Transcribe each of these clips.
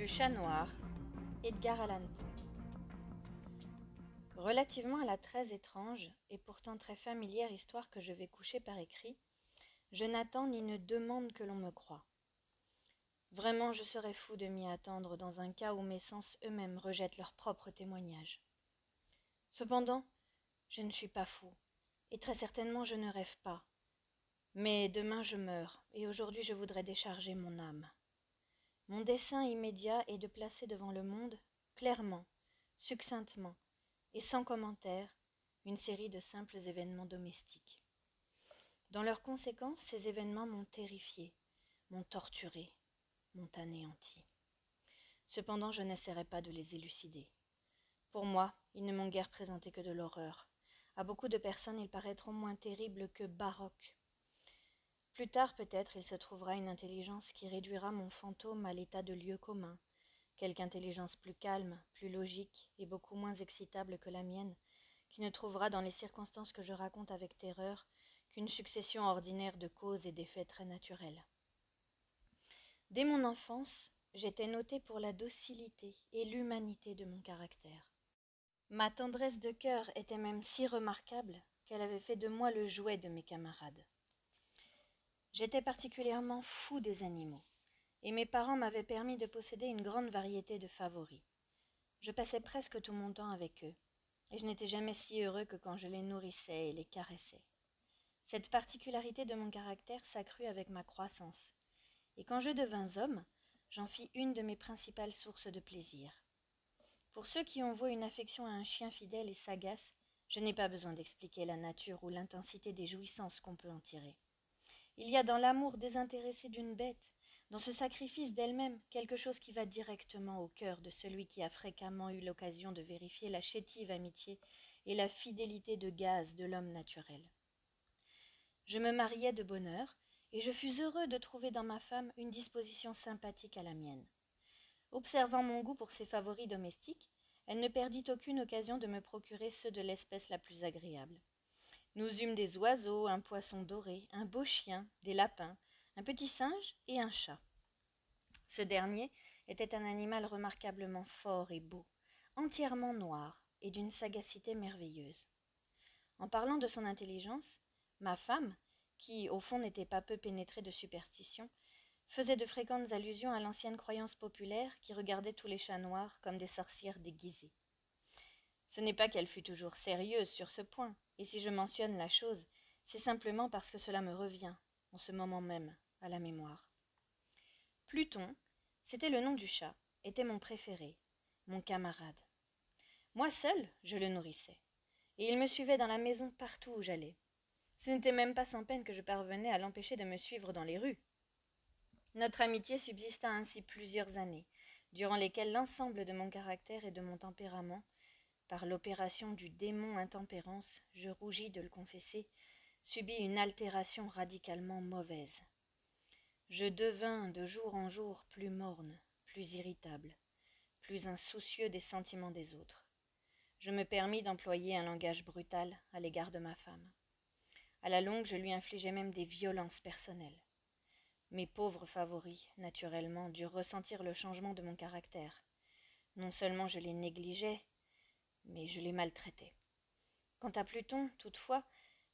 Le chat noir, Edgar Allan Poe. Relativement à la très étrange et pourtant très familière histoire que je vais coucher par écrit, je n'attends ni ne demande que l'on me croie. Vraiment, je serais fou de m'y attendre dans un cas où mes sens eux-mêmes rejettent leur propre témoignage. Cependant, je ne suis pas fou, et très certainement je ne rêve pas. Mais demain je meurs, et aujourd'hui je voudrais décharger mon âme. Mon dessein immédiat est de placer devant le monde, clairement, succinctement et sans commentaire, une série de simples événements domestiques. Dans leurs conséquences, ces événements m'ont terrifié, m'ont torturé, m'ont anéanti. Cependant, je n'essaierai pas de les élucider. Pour moi, ils ne m'ont guère présenté que de l'horreur. À beaucoup de personnes, ils paraîtront moins terribles que baroques. Plus tard, peut-être, il se trouvera une intelligence qui réduira mon fantôme à l'état de lieu commun, quelque intelligence plus calme, plus logique et beaucoup moins excitable que la mienne, qui ne trouvera dans les circonstances que je raconte avec terreur qu'une succession ordinaire de causes et d'effets très naturels. Dès mon enfance, j'étais notée pour la docilité et l'humanité de mon caractère. Ma tendresse de cœur était même si remarquable qu'elle avait fait de moi le jouet de mes camarades. J'étais particulièrement fou des animaux, et mes parents m'avaient permis de posséder une grande variété de favoris. Je passais presque tout mon temps avec eux, et je n'étais jamais si heureux que quand je les nourrissais et les caressais. Cette particularité de mon caractère s'accrut avec ma croissance, et quand je devins homme, j'en fis une de mes principales sources de plaisir. Pour ceux qui envoient une affection à un chien fidèle et sagace, je n'ai pas besoin d'expliquer la nature ou l'intensité des jouissances qu'on peut en tirer. Il y a dans l'amour désintéressé d'une bête, dans ce sacrifice d'elle-même, quelque chose qui va directement au cœur de celui qui a fréquemment eu l'occasion de vérifier la chétive amitié et la fidélité de gaz de l'homme naturel. Je me mariai de bonne heure, et je fus heureux de trouver dans ma femme une disposition sympathique à la mienne. Observant mon goût pour ses favoris domestiques, elle ne perdit aucune occasion de me procurer ceux de l'espèce la plus agréable. Nous eûmes des oiseaux, un poisson doré, un beau chien, des lapins, un petit singe et un chat. Ce dernier était un animal remarquablement fort et beau, entièrement noir et d'une sagacité merveilleuse. En parlant de son intelligence, ma femme, qui au fond n'était pas peu pénétrée de superstition, faisait de fréquentes allusions à l'ancienne croyance populaire qui regardait tous les chats noirs comme des sorcières déguisées. Ce n'est pas qu'elle fût toujours sérieuse sur ce point, et si je mentionne la chose, c'est simplement parce que cela me revient, en ce moment même, à la mémoire. Pluton, c'était le nom du chat, était mon préféré, mon camarade. Moi seul, je le nourrissais, et il me suivait dans la maison partout où j'allais. Ce n'était même pas sans peine que je parvenais à l'empêcher de me suivre dans les rues. Notre amitié subsista ainsi plusieurs années, durant lesquelles l'ensemble de mon caractère et de mon tempérament, par l'opération du démon intempérance, je rougis de le confesser, subit une altération radicalement mauvaise. Je devins de jour en jour plus morne, plus irritable, plus insoucieux des sentiments des autres. Je me permis d'employer un langage brutal à l'égard de ma femme. À la longue, je lui infligeais même des violences personnelles. Mes pauvres favoris, naturellement, durent ressentir le changement de mon caractère. Non seulement je les négligeais, mais je les maltraitais. Quant à Pluton, toutefois,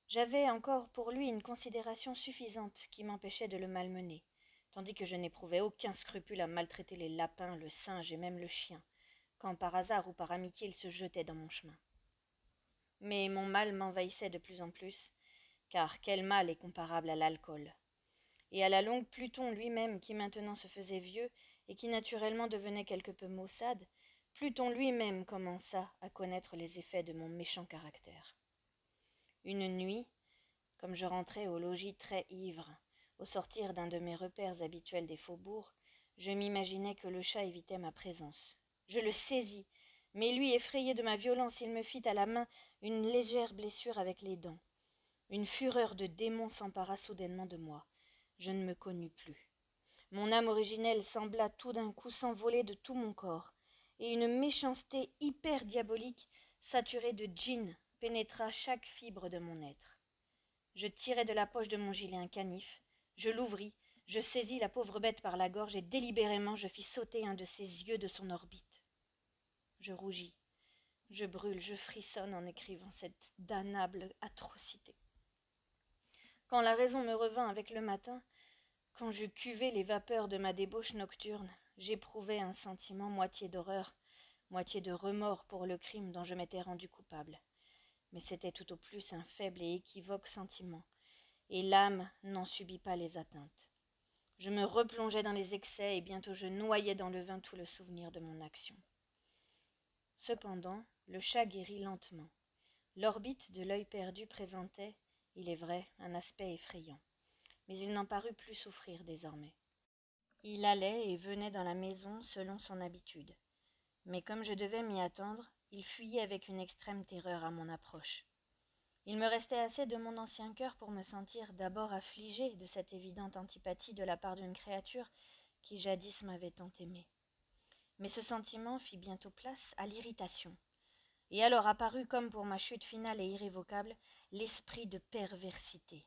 j'avais encore pour lui une considération suffisante qui m'empêchait de le malmener, tandis que je n'éprouvais aucun scrupule à maltraiter les lapins, le singe et même le chien, quand par hasard ou par amitié il se jetait dans mon chemin. Mais mon mal m'envahissait de plus en plus, car quel mal est comparable à l'alcool? Et à la longue, Pluton lui-même, qui maintenant se faisait vieux et qui naturellement devenait quelque peu maussade, Pluton lui-même commença à connaître les effets de mon méchant caractère. Une nuit, comme je rentrais au logis très ivre, au sortir d'un de mes repères habituels des faubourgs, je m'imaginai que le chat évitait ma présence. Je le saisis, mais lui, effrayé de ma violence, il me fit à la main une légère blessure avec les dents. Une fureur de démon s'empara soudainement de moi. Je ne me connus plus. Mon âme originelle sembla tout d'un coup s'envoler de tout mon corps, et une méchanceté hyper diabolique, saturée de djinn, pénétra chaque fibre de mon être. Je tirai de la poche de mon gilet un canif, je l'ouvris, Je saisis la pauvre bête par la gorge et délibérément je fis sauter un de ses yeux de son orbite. Je rougis, je brûle, je frissonne en écrivant cette damnable atrocité. Quand la raison me revint avec le matin, quand j'eus cuvé les vapeurs de ma débauche nocturne, j'éprouvai un sentiment moitié d'horreur, moitié de remords pour le crime dont je m'étais rendu coupable. Mais c'était tout au plus un faible et équivoque sentiment, et l'âme n'en subit pas les atteintes. Je me replongeai dans les excès, et bientôt je noyai dans le vin tout le souvenir de mon action. Cependant, le chat guérit lentement. L'orbite de l'œil perdu présentait, il est vrai, un aspect effrayant, mais il n'en parut plus souffrir désormais. Il allait et venait dans la maison selon son habitude, mais comme je devais m'y attendre, il fuyait avec une extrême terreur à mon approche. Il me restait assez de mon ancien cœur pour me sentir d'abord affligée de cette évidente antipathie de la part d'une créature qui jadis m'avait tant aimée. Mais ce sentiment fit bientôt place à l'irritation, et alors apparut comme pour ma chute finale et irrévocable l'esprit de perversité.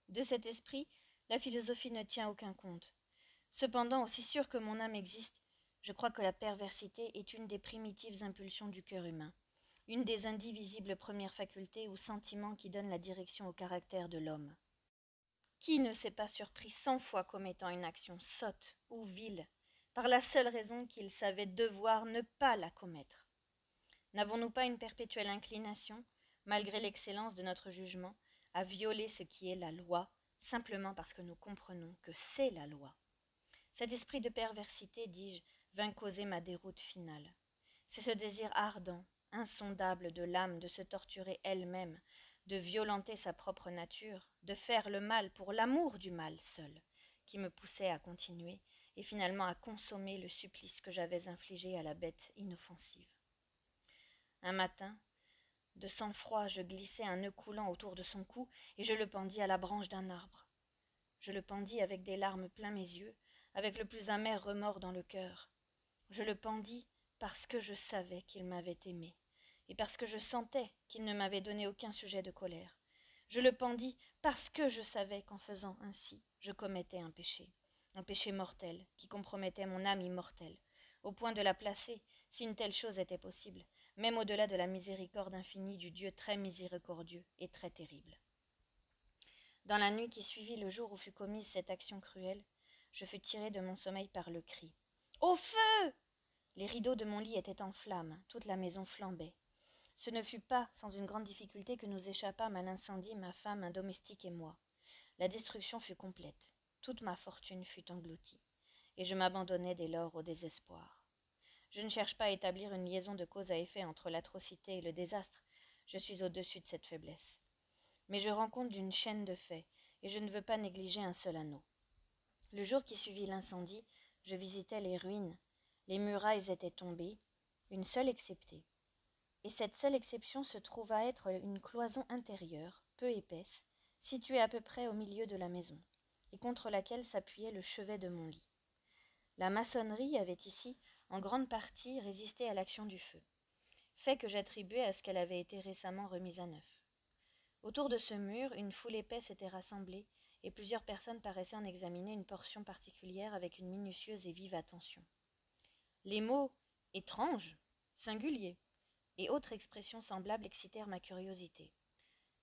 De cet esprit, la philosophie ne tient aucun compte. Cependant, aussi sûr que mon âme existe, je crois que la perversité est une des primitives impulsions du cœur humain, une des indivisibles premières facultés ou sentiments qui donnent la direction au caractère de l'homme. Qui ne s'est pas surpris 100 fois commettant une action sotte ou vile, par la seule raison qu'il savait devoir ne pas la commettre? N'avons-nous pas une perpétuelle inclination, malgré l'excellence de notre jugement, à violer ce qui est la loi, simplement parce que nous comprenons que c'est la loi? Cet esprit de perversité, dis-je, vint causer ma déroute finale. C'est ce désir ardent, insondable de l'âme de se torturer elle-même, de violenter sa propre nature, de faire le mal pour l'amour du mal seul, qui me poussait à continuer et finalement à consommer le supplice que j'avais infligé à la bête inoffensive. Un matin, de sang-froid, je glissai un nœud coulant autour de son cou et je le pendis à la branche d'un arbre. Je le pendis avec des larmes plein mes yeux, avec le plus amer remords dans le cœur. Je le pendis parce que je savais qu'il m'avait aimé, et parce que je sentais qu'il ne m'avait donné aucun sujet de colère. Je le pendis parce que je savais qu'en faisant ainsi, je commettais un péché mortel, qui compromettait mon âme immortelle, au point de la placer, si une telle chose était possible, même au-delà de la miséricorde infinie du Dieu très miséricordieux et très terrible. Dans la nuit qui suivit le jour où fut commise cette action cruelle, je fus tiré de mon sommeil par le cri. « Au feu !» Les rideaux de mon lit étaient en flammes, toute la maison flambait. Ce ne fut pas sans une grande difficulté que nous échappâmes à l'incendie, ma femme, un domestique et moi. La destruction fut complète. Toute ma fortune fut engloutie, et je m'abandonnai dès lors au désespoir. Je ne cherche pas à établir une liaison de cause à effet entre l'atrocité et le désastre. Je suis au-dessus de cette faiblesse. Mais je rends compte d'une chaîne de faits, et je ne veux pas négliger un seul anneau. Le jour qui suivit l'incendie, je visitais les ruines. Les murailles étaient tombées, une seule exceptée. Et cette seule exception se trouva être une cloison intérieure, peu épaisse, située à peu près au milieu de la maison, et contre laquelle s'appuyait le chevet de mon lit. La maçonnerie avait ici, en grande partie, résisté à l'action du feu, fait que j'attribuais à ce qu'elle avait été récemment remise à neuf. Autour de ce mur, une foule épaisse était rassemblée, et plusieurs personnes paraissaient en examiner une portion particulière avec une minutieuse et vive attention. Les mots « étrange »,« singulier » et autres expressions semblables excitèrent ma curiosité.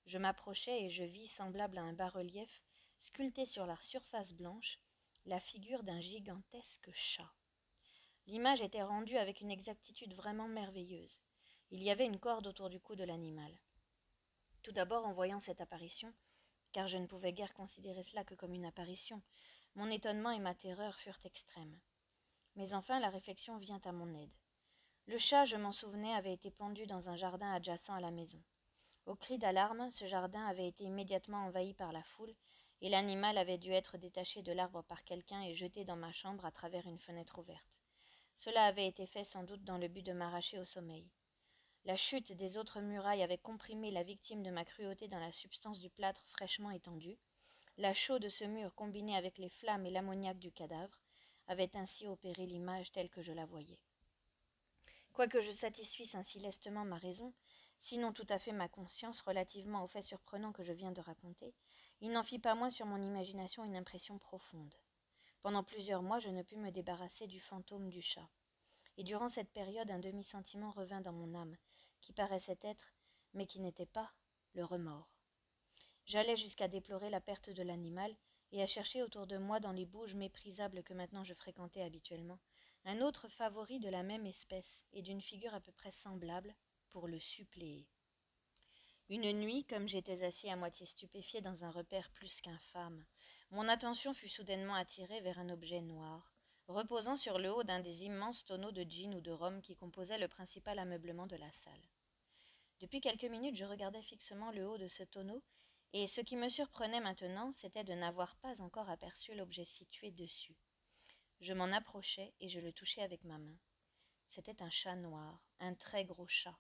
Je m'approchai et je vis, semblable à un bas-relief, sculpté sur la surface blanche, la figure d'un gigantesque chat. L'image était rendue avec une exactitude vraiment merveilleuse. Il y avait une corde autour du cou de l'animal. Tout d'abord, en voyant cette apparition, car je ne pouvais guère considérer cela que comme une apparition, mon étonnement et ma terreur furent extrêmes. Mais enfin, la réflexion vient à mon aide. Le chat, je m'en souvenais, avait été pendu dans un jardin adjacent à la maison. Au cri d'alarme, ce jardin avait été immédiatement envahi par la foule, et l'animal avait dû être détaché de l'arbre par quelqu'un et jeté dans ma chambre à travers une fenêtre ouverte. Cela avait été fait sans doute dans le but de m'arracher au sommeil. La chute des autres murailles avait comprimé la victime de ma cruauté dans la substance du plâtre fraîchement étendu. La chaux de ce mur, combinée avec les flammes et l'ammoniaque du cadavre, avait ainsi opéré l'image telle que je la voyais. Quoique je satisfisse ainsi lestement ma raison, sinon tout à fait ma conscience relativement au fait surprenant que je viens de raconter, il n'en fit pas moins sur mon imagination une impression profonde. Pendant plusieurs mois, je ne pus me débarrasser du fantôme du chat. Et durant cette période, un demi-sentiment revint dans mon âme, qui paraissait être, mais qui n'était pas, le remords. J'allais jusqu'à déplorer la perte de l'animal et à chercher autour de moi, dans les bouges méprisables que maintenant je fréquentais habituellement, un autre favori de la même espèce et d'une figure à peu près semblable pour le suppléer. Une nuit, comme j'étais assis à moitié stupéfié dans un repère plus qu'infâme, mon attention fut soudainement attirée vers un objet noir, reposant sur le haut d'un des immenses tonneaux de gin ou de rhum qui composaient le principal ameublement de la salle. Depuis quelques minutes, je regardais fixement le haut de ce tonneau, et ce qui me surprenait maintenant, c'était de n'avoir pas encore aperçu l'objet situé dessus. Je m'en approchai et je le touchai avec ma main. C'était un chat noir, un très gros chat,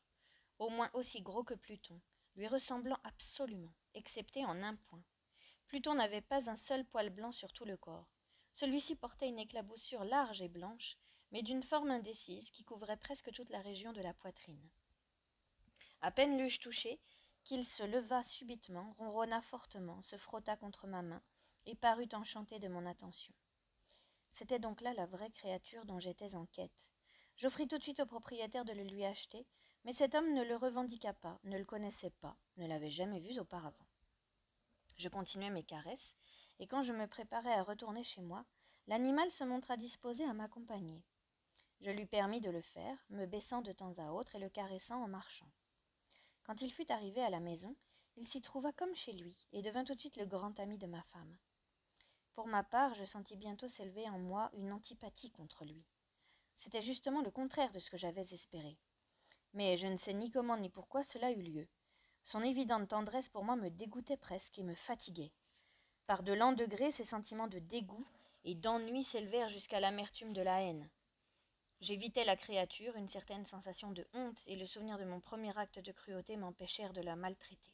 au moins aussi gros que Pluton, lui ressemblant absolument, excepté en un point. Pluton n'avait pas un seul poil blanc sur tout le corps. Celui-ci portait une éclaboussure large et blanche, mais d'une forme indécise qui couvrait presque toute la région de la poitrine. À peine l'eus-je touché, qu'il se leva subitement, ronronna fortement, se frotta contre ma main, et parut enchanté de mon attention. C'était donc là la vraie créature dont j'étais en quête. J'offris tout de suite au propriétaire de le lui acheter, mais cet homme ne le revendiqua pas, ne le connaissait pas, ne l'avait jamais vu auparavant. Je continuai mes caresses, et quand je me préparais à retourner chez moi, l'animal se montra disposé à m'accompagner. Je lui permis de le faire, me baissant de temps à autre et le caressant en marchant. Quand il fut arrivé à la maison, il s'y trouva comme chez lui, et devint tout de suite le grand ami de ma femme. Pour ma part, je sentis bientôt s'élever en moi une antipathie contre lui. C'était justement le contraire de ce que j'avais espéré. Mais je ne sais ni comment ni pourquoi cela eut lieu. Son évidente tendresse pour moi me dégoûtait presque et me fatiguait. Par de lents degrés, ces sentiments de dégoût et d'ennui s'élevèrent jusqu'à l'amertume de la haine. J'évitais la créature, une certaine sensation de honte et le souvenir de mon premier acte de cruauté m'empêchèrent de la maltraiter.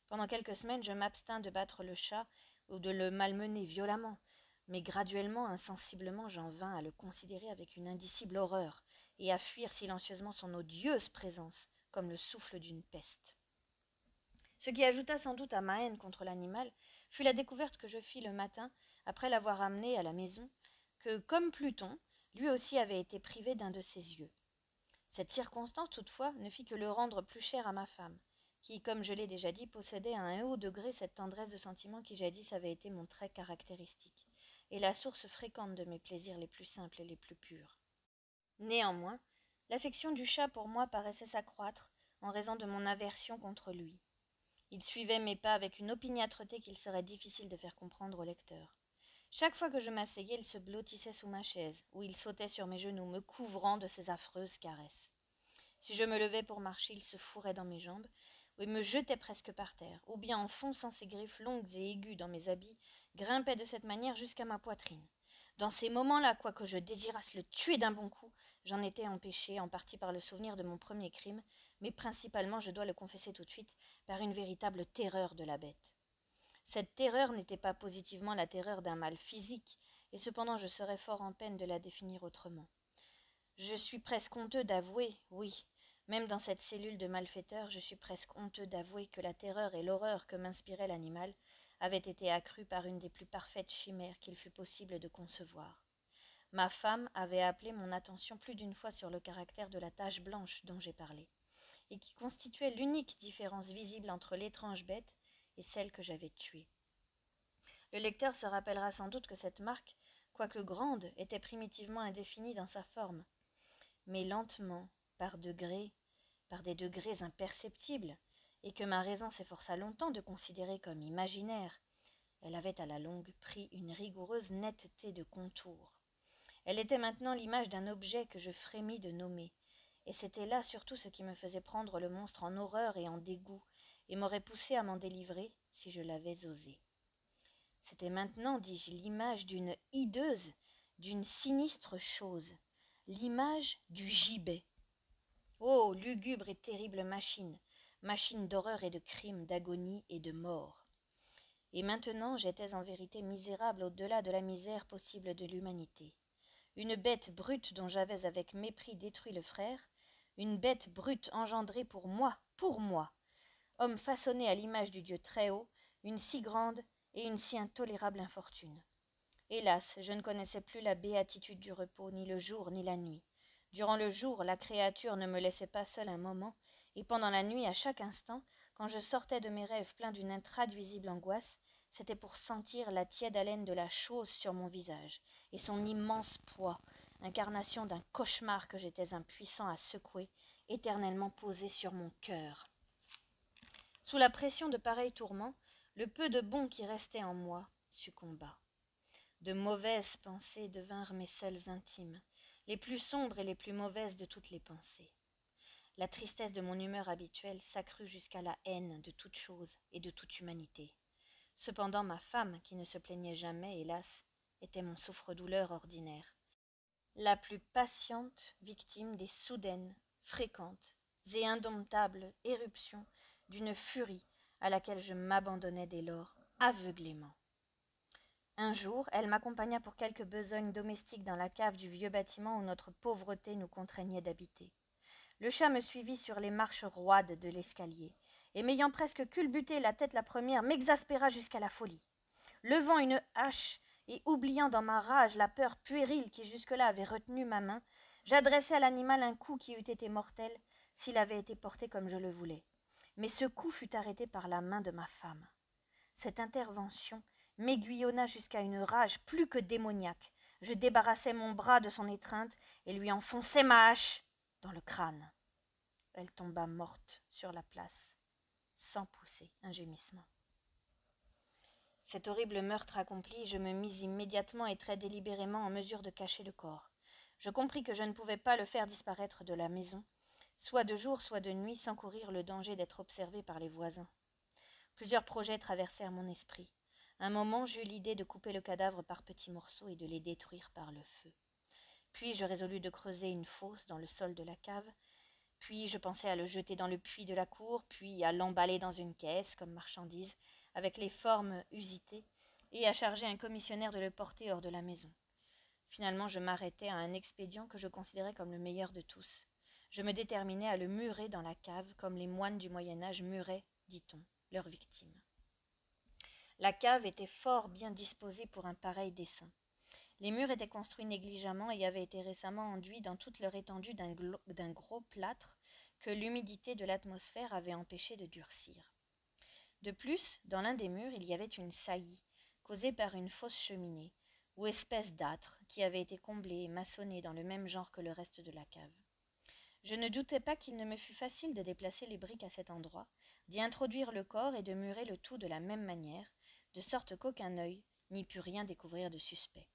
Pendant quelques semaines, je m'abstins de battre le chat ou de le malmener violemment, mais graduellement, insensiblement, j'en vins à le considérer avec une indicible horreur et à fuir silencieusement son odieuse présence, comme le souffle d'une peste. Ce qui ajouta sans doute à ma haine contre l'animal fut la découverte que je fis le matin, après l'avoir amené à la maison, que, comme Pluton, lui aussi avait été privé d'un de ses yeux. Cette circonstance, toutefois, ne fit que le rendre plus cher à ma femme, qui, comme je l'ai déjà dit, possédait à un haut degré cette tendresse de sentiment qui jadis avait été mon trait caractéristique, et la source fréquente de mes plaisirs les plus simples et les plus purs. Néanmoins, l'affection du chat pour moi paraissait s'accroître en raison de mon aversion contre lui. Il suivait mes pas avec une opiniâtreté qu'il serait difficile de faire comprendre au lecteur. Chaque fois que je m'asseyais, il se blottissait sous ma chaise, ou il sautait sur mes genoux, me couvrant de ses affreuses caresses. Si je me levais pour marcher, il se fourrait dans mes jambes, ou me jetait presque par terre, ou bien en fonçant ses griffes longues et aiguës dans mes habits, grimpait de cette manière jusqu'à ma poitrine. Dans ces moments-là, quoique je désirasse le tuer d'un bon coup, j'en étais empêché, en partie par le souvenir de mon premier crime, mais principalement, je dois le confesser tout de suite, par une véritable terreur de la bête. Cette terreur n'était pas positivement la terreur d'un mal physique, et cependant je serais fort en peine de la définir autrement. Je suis presque honteux d'avouer, oui, même dans cette cellule de malfaiteur, je suis presque honteux d'avouer que la terreur et l'horreur que m'inspirait l'animal avaient été accrues par une des plus parfaites chimères qu'il fût possible de concevoir. Ma femme avait appelé mon attention plus d'une fois sur le caractère de la tache blanche dont j'ai parlé, et qui constituait l'unique différence visible entre l'étrange bête et celle que j'avais tuée. Le lecteur se rappellera sans doute que cette marque, quoique grande, était primitivement indéfinie dans sa forme, mais lentement, par des degrés imperceptibles, et que ma raison s'efforça longtemps de considérer comme imaginaire, elle avait à la longue pris une rigoureuse netteté de contour. Elle était maintenant l'image d'un objet que je frémis de nommer, et c'était là surtout ce qui me faisait prendre le monstre en horreur et en dégoût, et m'aurait poussé à m'en délivrer si je l'avais osé. C'était maintenant, dis-je, l'image d'une hideuse, d'une sinistre chose, l'image du gibet. Oh, lugubre et terrible machine, machine d'horreur et de crime, d'agonie et de mort. Et maintenant, j'étais en vérité misérable au-delà de la misère possible de l'humanité. Une bête brute dont j'avais avec mépris détruit le frère, une bête brute engendrée pour moi, homme façonné à l'image du Dieu très haut, une si grande et une si intolérable infortune. Hélas, je ne connaissais plus la béatitude du repos, ni le jour, ni la nuit. Durant le jour, la créature ne me laissait pas seule un moment, et pendant la nuit, à chaque instant, quand je sortais de mes rêves pleins d'une intraduisible angoisse, c'était pour sentir la tiède haleine de la chose sur mon visage, et son immense poids, incarnation d'un cauchemar que j'étais impuissant à secouer, éternellement posé sur mon cœur. Sous la pression de pareils tourments, le peu de bon qui restait en moi succomba. De mauvaises pensées devinrent mes seules intimes, les plus sombres et les plus mauvaises de toutes les pensées. La tristesse de mon humeur habituelle s'accrut jusqu'à la haine de toute chose et de toute humanité. Cependant ma femme, qui ne se plaignait jamais, hélas, était mon souffre-douleur ordinaire, la plus patiente victime des soudaines, fréquentes et indomptables éruptions d'une furie à laquelle je m'abandonnais dès lors aveuglément. Un jour, elle m'accompagna pour quelques besognes domestiques dans la cave du vieux bâtiment où notre pauvreté nous contraignait d'habiter. Le chat me suivit sur les marches roides de l'escalier, et m'ayant presque culbuté la tête la première, m'exaspéra jusqu'à la folie. Levant une hache et oubliant dans ma rage la peur puérile qui jusque-là avait retenu ma main, j'adressai à l'animal un coup qui eût été mortel s'il avait été porté comme je le voulais. Mais ce coup fut arrêté par la main de ma femme. Cette intervention m'aiguillonna jusqu'à une rage plus que démoniaque. Je débarrassai mon bras de son étreinte et lui enfonçai ma hache dans le crâne. Elle tomba morte sur la place, sans pousser un gémissement. Cet horrible meurtre accompli, je me mis immédiatement et très délibérément en mesure de cacher le corps. Je compris que je ne pouvais pas le faire disparaître de la maison, soit de jour, soit de nuit, sans courir le danger d'être observé par les voisins. Plusieurs projets traversèrent mon esprit. Un moment, j'eus l'idée de couper le cadavre par petits morceaux et de les détruire par le feu. Puis je résolus de creuser une fosse dans le sol de la cave, puis je pensai à le jeter dans le puits de la cour, puis à l'emballer dans une caisse comme marchandise, avec les formes usitées, et à charger un commissionnaire de le porter hors de la maison. Finalement, je m'arrêtai à un expédient que je considérais comme le meilleur de tous. Je me déterminai à le murer dans la cave, comme les moines du Moyen-Âge muraient, dit-on, leurs victimes. La cave était fort bien disposée pour un pareil dessein. Les murs étaient construits négligemment et avaient été récemment enduits dans toute leur étendue d'un gros plâtre que l'humidité de l'atmosphère avait empêché de durcir. De plus, dans l'un des murs, il y avait une saillie, causée par une fausse cheminée, ou espèce d'âtre, qui avait été comblée et maçonnée dans le même genre que le reste de la cave. Je ne doutais pas qu'il ne me fût facile de déplacer les briques à cet endroit, d'y introduire le corps et de murer le tout de la même manière, de sorte qu'aucun œil n'y put rien découvrir de suspect.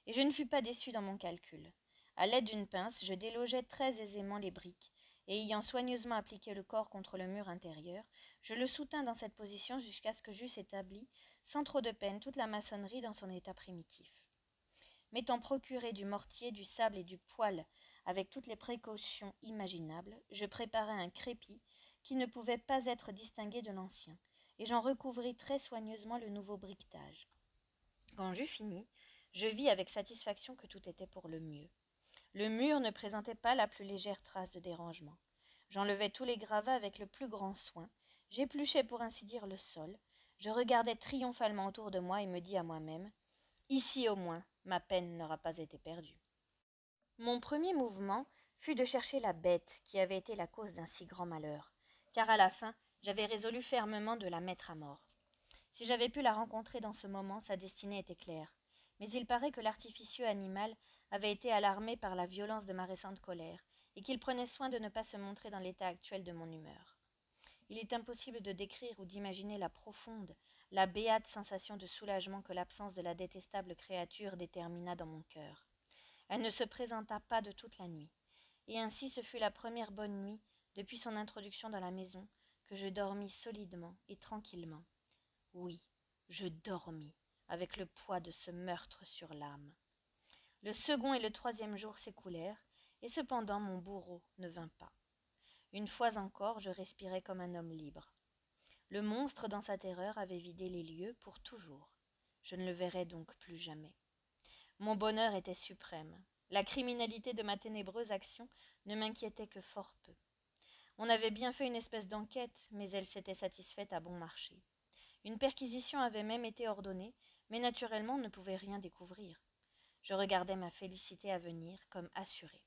Et je ne fus pas déçu dans mon calcul. À l'aide d'une pince, je délogeai très aisément les briques, et ayant soigneusement appliqué le corps contre le mur intérieur, je le soutins dans cette position jusqu'à ce que j'eusse établi, sans trop de peine, toute la maçonnerie dans son état primitif. M'étant procuré du mortier, du sable et du poêle, avec toutes les précautions imaginables, je préparai un crépi qui ne pouvait pas être distingué de l'ancien, et j'en recouvris très soigneusement le nouveau briquetage. Quand j'eus fini, je vis avec satisfaction que tout était pour le mieux. Le mur ne présentait pas la plus légère trace de dérangement. J'enlevai tous les gravats avec le plus grand soin, j'épluchai pour ainsi dire le sol, je regardai triomphalement autour de moi et me dis à moi-même « Ici au moins, ma peine n'aura pas été perdue. » Mon premier mouvement fut de chercher la bête qui avait été la cause d'un si grand malheur, car à la fin, j'avais résolu fermement de la mettre à mort. Si j'avais pu la rencontrer dans ce moment, sa destinée était claire. Mais il paraît que l'artificieux animal avait été alarmé par la violence de ma récente colère, et qu'il prenait soin de ne pas se montrer dans l'état actuel de mon humeur. Il est impossible de décrire ou d'imaginer la profonde, la béate sensation de soulagement que l'absence de la détestable créature détermina dans mon cœur. Elle ne se présenta pas de toute la nuit, et ainsi ce fut la première bonne nuit, depuis son introduction dans la maison, que je dormis solidement et tranquillement. Oui, je dormis, avec le poids de ce meurtre sur l'âme. Le second et le troisième jour s'écoulèrent, et cependant mon bourreau ne vint pas. Une fois encore, je respirais comme un homme libre. Le monstre, dans sa terreur, avait vidé les lieux pour toujours. Je ne le verrais donc plus jamais. Mon bonheur était suprême. La criminalité de ma ténébreuse action ne m'inquiétait que fort peu. On avait bien fait une espèce d'enquête, mais elle s'était satisfaite à bon marché. Une perquisition avait même été ordonnée, mais naturellement on ne pouvait rien découvrir. Je regardais ma félicité à venir comme assurée.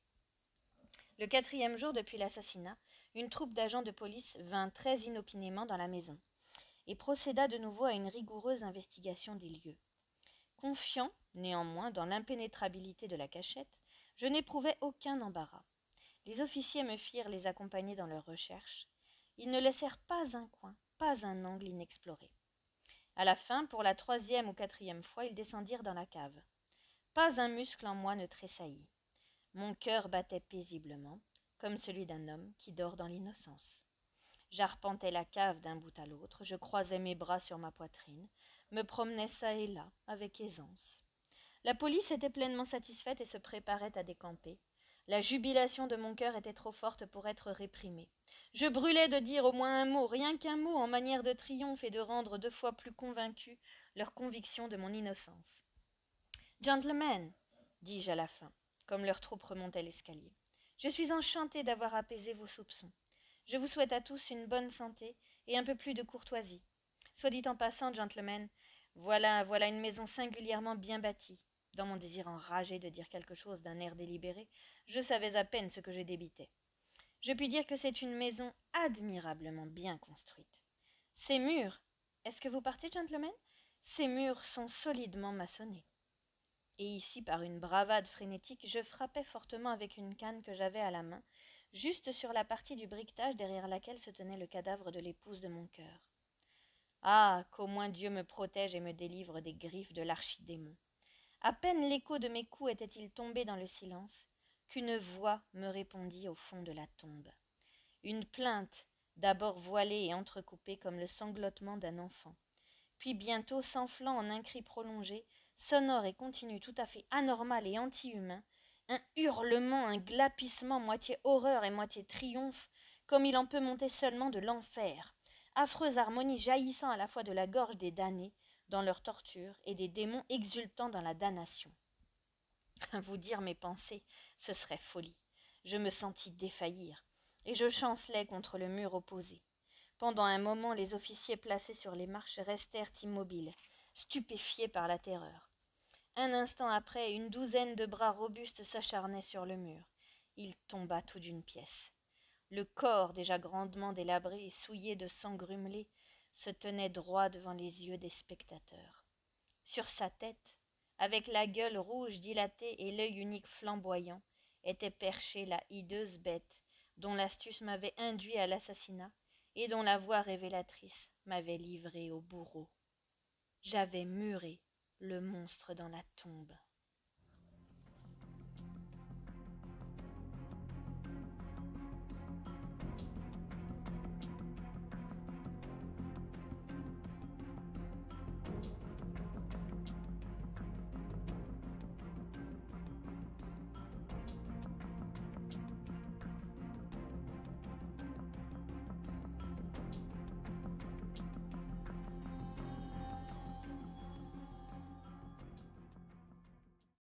Le 4e jour depuis l'assassinat, une troupe d'agents de police vint très inopinément dans la maison et procéda de nouveau à une rigoureuse investigation des lieux. Confiant, néanmoins, dans l'impénétrabilité de la cachette, je n'éprouvais aucun embarras. Les officiers me firent les accompagner dans leurs recherches. Ils ne laissèrent pas un coin, pas un angle inexploré. À la fin, pour la 3e ou 4e fois, ils descendirent dans la cave. Pas un muscle en moi ne tressaillit. Mon cœur battait paisiblement, comme celui d'un homme qui dort dans l'innocence. J'arpentais la cave d'un bout à l'autre, je croisais mes bras sur ma poitrine, me promenais çà et là, avec aisance. La police était pleinement satisfaite et se préparait à décamper. La jubilation de mon cœur était trop forte pour être réprimée. Je brûlais de dire au moins un mot, rien qu'un mot, en manière de triomphe et de rendre 2 fois plus convaincus leur conviction de mon innocence. « Gentlemen, dis-je à la fin, comme leur troupe remontait l'escalier, je suis enchantée d'avoir apaisé vos soupçons. Je vous souhaite à tous une bonne santé et un peu plus de courtoisie. Soit dit en passant, gentlemen, voilà une maison singulièrement bien bâtie. » Dans mon désir enragé de dire quelque chose d'un air délibéré, je savais à peine ce que je débitais. Je puis dire que c'est une maison admirablement bien construite. Ces murs, est-ce que vous partez, gentlemen? Ces murs sont solidement maçonnés. Et ici, par une bravade frénétique, je frappais fortement avec une canne que j'avais à la main, juste sur la partie du briquetage derrière laquelle se tenait le cadavre de l'épouse de mon cœur. Ah, qu'au moins Dieu me protège et me délivre des griffes de l'archidémon. À peine l'écho de mes coups était-il tombé dans le silence, qu'une voix me répondit au fond de la tombe. Une plainte, d'abord voilée et entrecoupée comme le sanglotement d'un enfant, puis bientôt s'enflant en un cri prolongé, sonore et continu, tout à fait anormal et anti-humain, un hurlement, un glapissement, moitié horreur et moitié triomphe, comme il en peut monter seulement de l'enfer, affreuse harmonie jaillissant à la fois de la gorge des damnés dans leur torture et des démons exultant dans la damnation. Vous dire mes pensées, ce serait folie. Je me sentis défaillir, et je chancelai contre le mur opposé. Pendant un moment, les officiers placés sur les marches restèrent immobiles, stupéfiés par la terreur. Un instant après, une douzaine de bras robustes s'acharnaient sur le mur. Il tomba tout d'une pièce. Le corps, déjà grandement délabré et souillé de sang grumelé, se tenait droit devant les yeux des spectateurs. Sur sa tête, avec la gueule rouge dilatée et l'œil unique flamboyant, était perchée la hideuse bête dont l'astuce m'avait induit à l'assassinat et dont la voix révélatrice m'avait livré au bourreau. J'avais muré le monstre dans la tombe.